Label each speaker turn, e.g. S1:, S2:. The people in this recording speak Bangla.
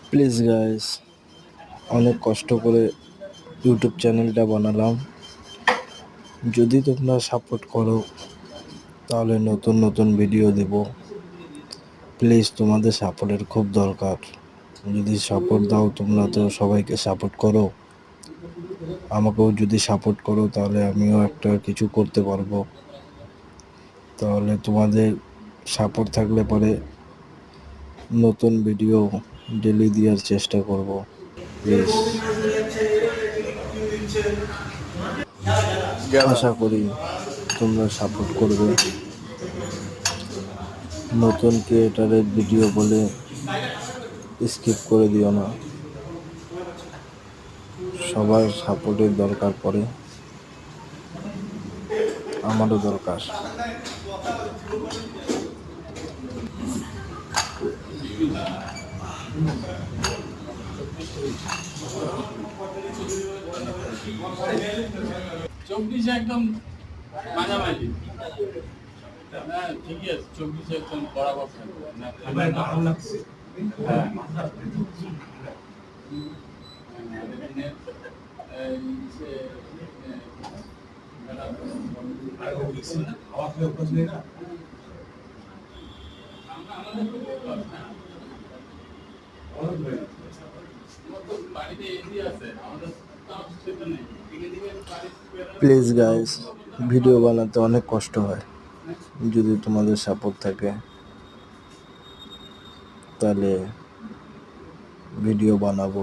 S1: প্লিজ গাইস, অনেক কষ্ট করে ইউটিউব চ্যানেলটা বানালাম। যদি তোমরা সাপোর্ট করো তাহলে নতুন নতুন ভিডিও দেব। প্লিজ তোমাদের সাপোর্টের খুব দরকার। যদি সাপোর্ট দাও, তোমরা তো সবাইকে সাপোর্ট করো, আমাকেও যদি সাপোর্ট করো তাহলে আমিও একটা কিছু করতে পারবো। তাহলে তোমাদের সাপোর্ট থাকলে পরে নতুন ভিডিও ডেলি দেওয়ার চেষ্টা করব। প্লিজ, আশা করি তোমরা সাপোর্ট করবে। নতুন ক্রিয়েটারের ভিডিও বলে স্কিপ করে দিও না। সবার সাপোর্টের দরকার পড়ে, আমারও দরকার।
S2: চব্বিশে একদম মাঝামাঝি। হ্যাঁ ঠিকই আছে, চব্বিশে একদম বরাবর বাড়িতে এসি আছে আমাদের,
S1: প্লিজ গাইস, ভিডিও বানাতে অনেক কষ্ট হয়। যদি তোমাদের সাপোর্ট থাকে তাহলে ভিডিও বানাবো।